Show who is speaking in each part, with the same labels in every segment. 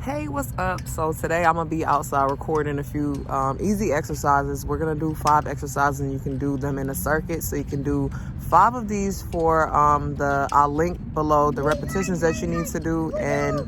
Speaker 1: Hey, what's up? So today I'm gonna be outside recording a few easy exercises. We're gonna do 5 exercises and you can do them in a circuit. So you can do 5 of these for I'll link below the repetitions that you need to do, and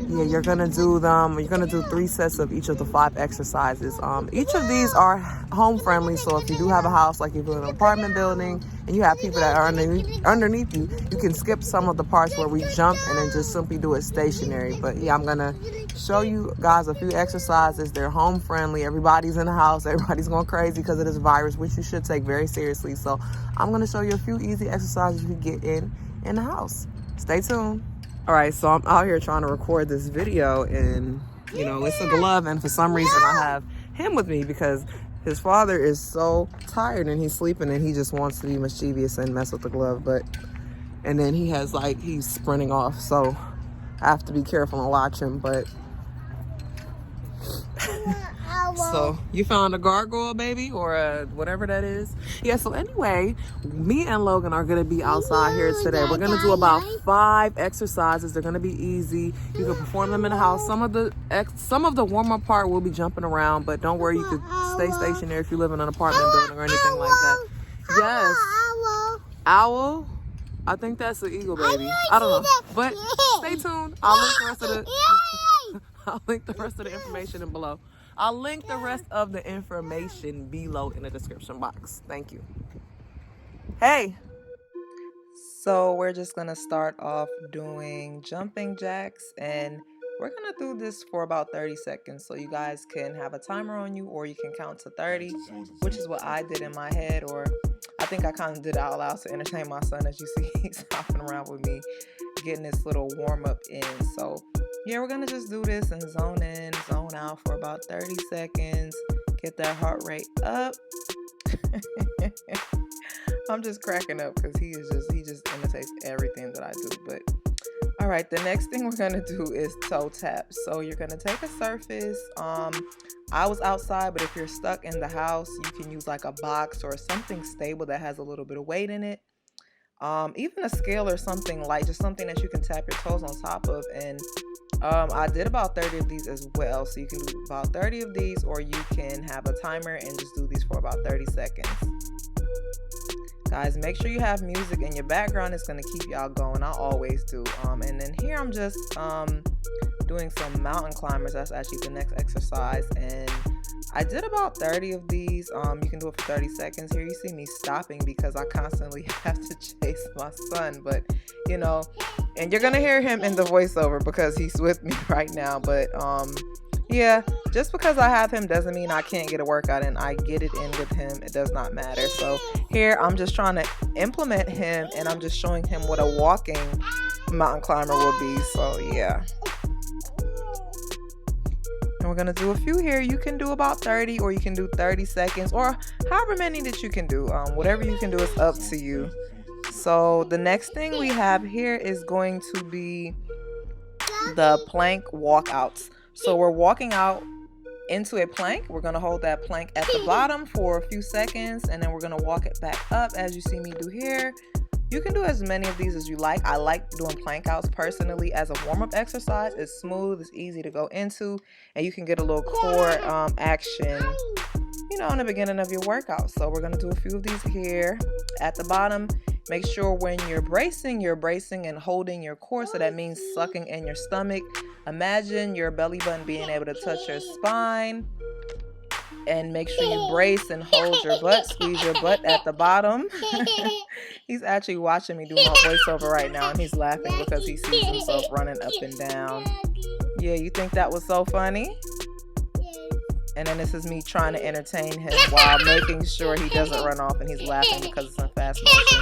Speaker 1: yeah, you're gonna do 3 sets of each of the 5 exercises. Each of these are home friendly, so if you do have a house, like if you're in an apartment building and you have people that are underneath you, you can skip some of the parts where we jump and then just simply do it stationary. But yeah, I'm gonna show you guys a few exercises. They're home friendly. Everybody's in the house. Everybody's going crazy because of this virus, which you should take very seriously. So I'm gonna show you a few easy exercises you can get in the house. Stay tuned. All right, so I'm out here trying to record this video, and it's a glove, and for some reason I have him with me because his father is so tired and he's sleeping and he just wants to be mischievous and mess with the glove, and then he's sprinting off, so I have to be careful and watch him. But so you found a gargoyle, baby, or whatever that is. Yeah, so anyway, me and Logan are gonna be outside here today. We're gonna do about 5 exercises. They're gonna be easy. You can perform them in the house. Some of the warm-up part will be jumping around, but don't worry, you could stay stationary if you live in an apartment building or anything like that. Yes. Owl? I think that's an eagle, baby. I don't know. But stay tuned. I'll link the rest of the information below. I'll link the rest of the information below in the description box. Thank you. Hey. So we're just going to start off doing jumping jacks, and we're going to do this for about 30 seconds. So you guys can have a timer on you, or you can count to 30, which is what I did in my head, or I think I kind of did it out loud to entertain my son. As you see, he's hopping around with me, getting this little warm up in. So yeah, we're gonna just do this and zone in, zone out for about 30 seconds. Get that heart rate up. I'm just cracking up because he just imitates everything that I do. But all right, the next thing we're gonna do is toe taps. So you're gonna take a surface. I was outside, but if you're stuck in the house, you can use like a box or something stable that has a little bit of weight in it. Even a scale or something light, just something that you can tap your toes on top of. And I did about 30 of these as well. So you can do about 30 of these, or you can have a timer and just do these for about 30 seconds. Guys, make sure you have music in your background. It's going to keep y'all going. I always do. And then here I'm just doing some mountain climbers. That's actually the next exercise. And I did about 30 of these. You can do it for 30 seconds. Here you see me stopping because I constantly have to chase my son. But, and you're going to hear him in the voiceover because he's with me right now. But, yeah, just because I have him doesn't mean I can't get a workout in. I get it in with him. It does not matter. So here I'm just trying to implement him, and I'm just showing him what a walking mountain climber will be. So, yeah. And we're going to do a few here. You can do about 30, or you can do 30 seconds, or however many that you can do. Whatever you can do is up to you. So the next thing we have here is going to be the plank walkouts. So we're walking out into a plank. We're going to hold that plank at the bottom for a few seconds, and then we're going to walk it back up as you see me do here. You can do as many of these as you like. I like doing plank outs personally as a warm-up exercise. It's smooth, it's easy to go into, and you can get a little core action, in the beginning of your workout. So we're going to do a few of these here at the bottom. Make sure when you're bracing and holding your core. So that means sucking in your stomach. Imagine your belly button being able to touch your spine. And make sure you brace and hold your butt. Squeeze your butt at the bottom. He's actually watching me do my voiceover right now, and he's laughing because he sees himself running up and down. Yeah, you think that was so funny? And then this is me trying to entertain him while making sure he doesn't run off, and he's laughing because it's in fast motion.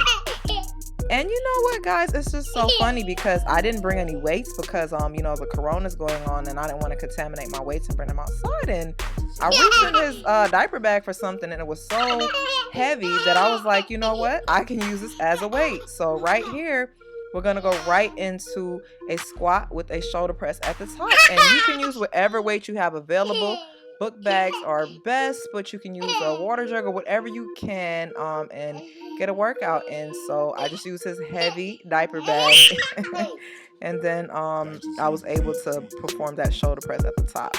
Speaker 1: And you know what, guys? It's just so funny because I didn't bring any weights because, the corona's going on, and I didn't want to contaminate my weights and bring them outside. And I reached in his diaper bag for something, and it was so heavy that I was like, you know what? I can use this as a weight. So right here, we're going to go right into a squat with a shoulder press at the top. And you can use whatever weight you have available. Book bags are best, but you can use a water jug or whatever you can and get a workout in. So I just use his heavy diaper bag and then I was able to perform that shoulder press at the top.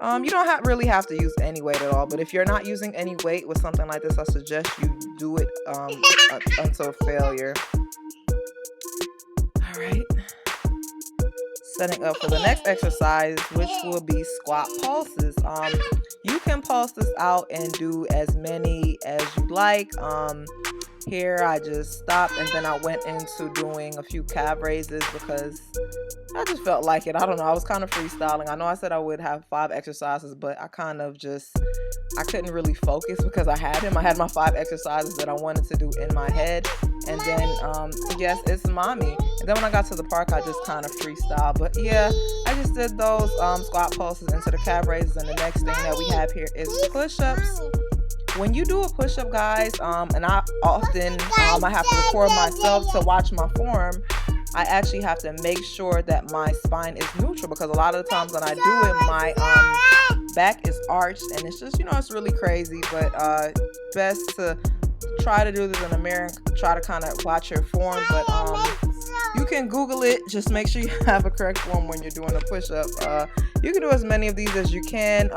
Speaker 1: You don't really have to use any weight at all, but if you're not using any weight with something like this, I suggest you do it until failure. All right. Setting up for the next exercise, which will be squat pulses. You can pulse this out and do as many as you like. Here I just stopped and then I went into doing a few calve raises because I just felt like it. I don't know. I was kind of freestyling. I know I said I would have 5 exercises, but I couldn't really focus because I had my 5 exercises that I wanted to do in my head. And then, yes, it's mommy. And then when I got to the park, I just kind of freestyled. But yeah, I just did those squat pulses into the calve raises. And the next thing that we have here is push-ups. When you do a push-up, guys, and I often I have to record myself to watch my form, I actually have to make sure that my spine is neutral because a lot of the times when I do it, my back is arched and it's just, it's really crazy. But best to try to do this in the mirror and try to kind of watch your form. But you can Google it. Just make sure you have a correct form when you're doing a push-up. You can do as many of these as you can.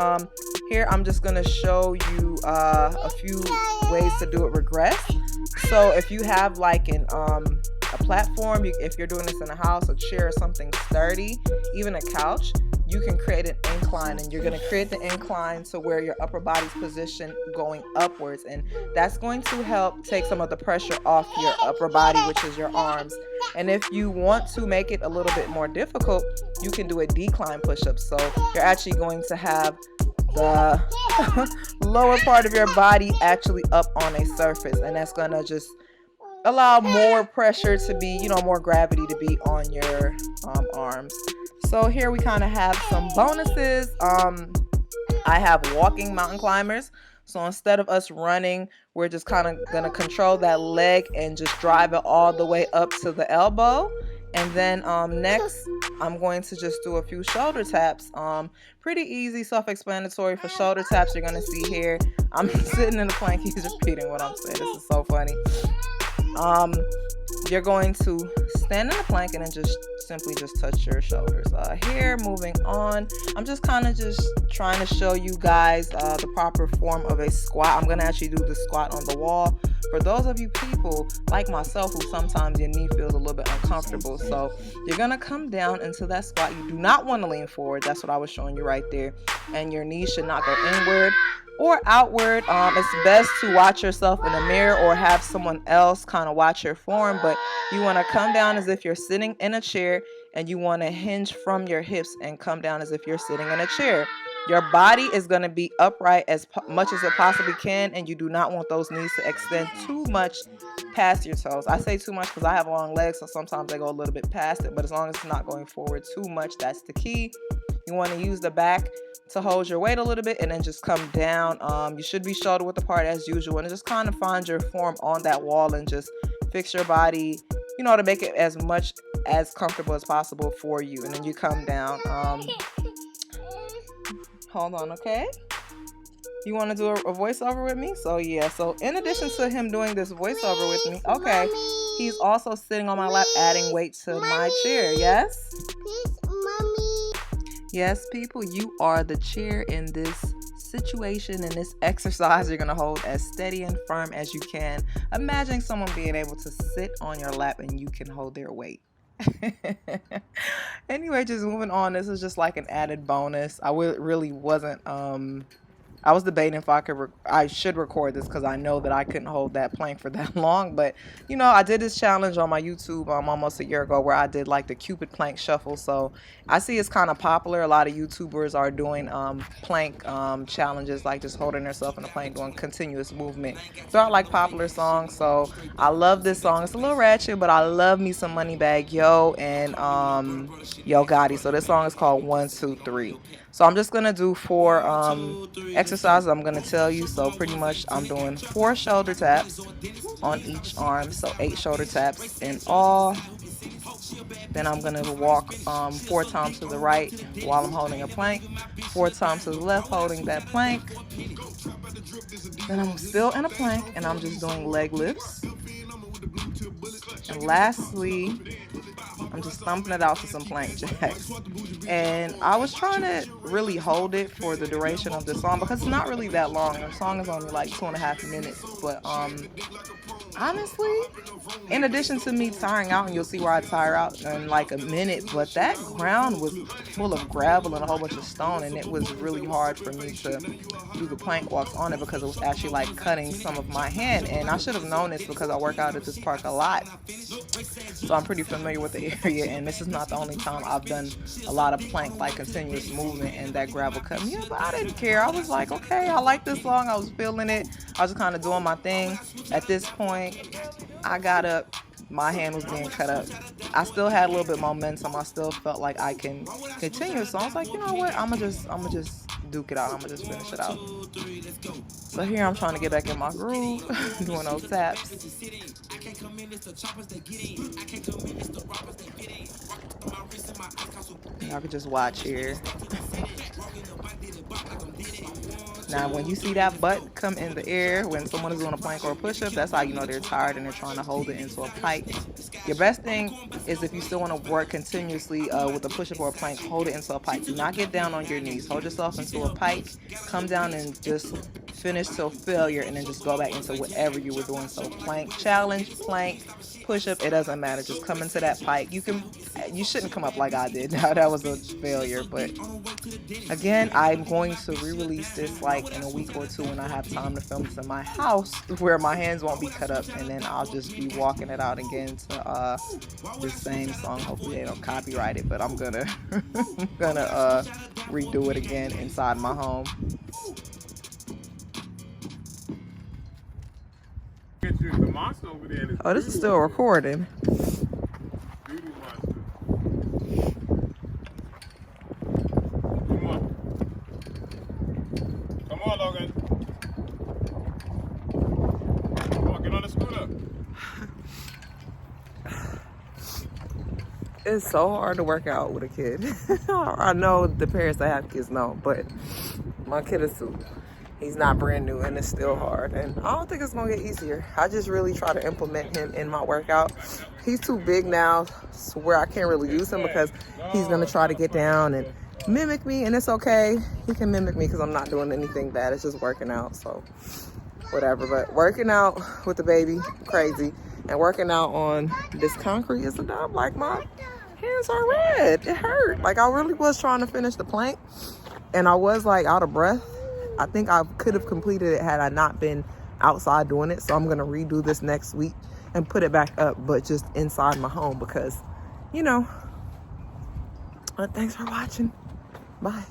Speaker 1: Here I'm just going to show you a few ways to do it regress. So if you have like a platform, if you're doing this in a house, a chair or something sturdy, even a couch, you can create an incline, and you're going to create the incline to where your upper body's position going upwards, and that's going to help take some of the pressure off your upper body, which is your arms. And if you want to make it a little bit more difficult, you can do a decline push-up. So you're actually going to have the lower part of your body actually up on a surface, and that's going to just allow more pressure to be, more gravity to be on your arms. So here we kind of have some bonuses. I have walking mountain climbers. So instead of us running, we're just kind of going to control that leg and just drive it all the way up to the elbow. And then next, I'm going to just do a few shoulder taps. Pretty easy, self-explanatory for shoulder taps. You're going to see here, I'm sitting in the plank. He's repeating what I'm saying. This is so funny. You're going to stand in the plank and then just simply just touch your shoulders. Here, moving on, I'm just kind of just trying to show you guys the proper form of a squat. I'm going to actually do the squat on the wall. For those of you people like myself who sometimes your knee feels a little bit uncomfortable, so you're going to come down into that squat. You do not want to lean forward. That's what I was showing you right there. And your knees should not go inward or outward. It's best to watch yourself in the mirror or have someone else kind of watch your form, but you want to come down as if you're sitting in a chair, and you want to hinge from your hips and come down as if you're sitting in a chair. Your body is going to be upright as much as it possibly can, and you do not want those knees to extend too much past your toes. I say too much because I have long legs, so sometimes they go a little bit past it, but as long as it's not going forward too much, that's the key. You want to use the back to hold your weight a little bit and then just come down. You should be shoulder width apart as usual, and just kind of find your form on that wall and just fix your body, to make it as much as comfortable as possible for you. And then you come down. Hold on, okay? You want to do a voiceover with me? So yeah, so in addition to him doing this voiceover with me, okay, he's also sitting on my lap adding weight to my chair. Yes?
Speaker 2: Please, mommy.
Speaker 1: Yes, people, you are the chair in this situation. In this exercise, you're going to hold as steady and firm as you can. Imagine someone being able to sit on your lap and you can hold their weight. Anyway, just moving on. This is just like an added bonus. I really wasn't I was debating if I should record this because I know that I couldn't hold that plank for that long. But, I did this challenge on my YouTube almost a year ago where I did like the Cupid plank shuffle. So I see it's kind of popular. A lot of YouTubers are doing plank challenges, like just holding themselves in a plank, doing continuous movement throughout like popular songs. So I love this song. It's a little ratchet, but I love me some Moneybagg Yo and Yo Gotti. So this song is called 1, 2, 3. So I'm just going to do 4 exercises I'm going to tell you. So pretty much I'm doing 4 shoulder taps on each arm. So 8 shoulder taps in all. Then I'm going to walk 4 times to the right while I'm holding a plank. 4 times to the left holding that plank. Then I'm still in a plank and I'm just doing leg lifts. And lastly, I'm just thumping it out to some plank jacks. And I was trying to really hold it for the duration of the song because it's not really that long. The song is only like 2.5 minutes. But honestly, in addition to me tiring out, and you'll see where I tire out in like a minute, but that ground was full of gravel and a whole bunch of stone, and it was really hard for me to do the plank walks on it because it was actually like cutting some of my hand. And I should have known this because I work out at this park a lot, so I'm pretty familiar with the area, and this is not the only time I've done a lot of plank, like continuous movement, and that gravel cut me up. But I didn't care. I was like, okay, I like this song. I was feeling it. I was just kind of doing my thing. At this point, I got up. My hand was being cut up. I still had a little bit of momentum. I still felt like I can continue. So I was like, you know what? I'ma just duke it out. I'ma just finish it out. So here I'm trying to get back in my groove, doing those taps. Y'all can just watch here. Now, when you see that butt come in the air when someone is doing a plank or a push-up, that's how you know they're tired and they're trying to hold it into a pike. Your best thing is, if you still want to work continuously with a push-up or a plank, hold it into a pike. Do not get down on your knees. Hold yourself into a pike. Come down and just finish till failure, and then just go back into whatever you were doing. So plank challenge, plank, push-up, it doesn't matter. Just come into that pike. You shouldn't come up like I did. Now that was a failure, but again, I'm going to re-release this like in a week or two when I have time to film this in my house where my hands won't be cut up, and then I'll just be walking it out again to the same song. Hopefully they don't copyright it, but I'm gonna redo it again inside my home. Oh, this is still recording.
Speaker 3: Come on, Logan. Come on, get on the scooter.
Speaker 1: It's so hard to work out with a kid. I know the parents that have kids know, but my kid is too. He's not brand new, and it's still hard. And I don't think it's gonna get easier. I just really try to implement him in my workout. He's too big now to where I can't really use him because he's gonna try to get down and mimic me, and it's okay. He can mimic me because I'm not doing anything bad. It's just working out, so whatever. But working out with the baby, crazy. And working out on this concrete is a dub. Like, my hands are red. It hurt. Like, I really was trying to finish the plank, and I was like out of breath. I think I could have completed it had I not been outside doing it. So I'm gonna redo this next week and put it back up, but just inside my home because, you know. But thanks for watching. Bye.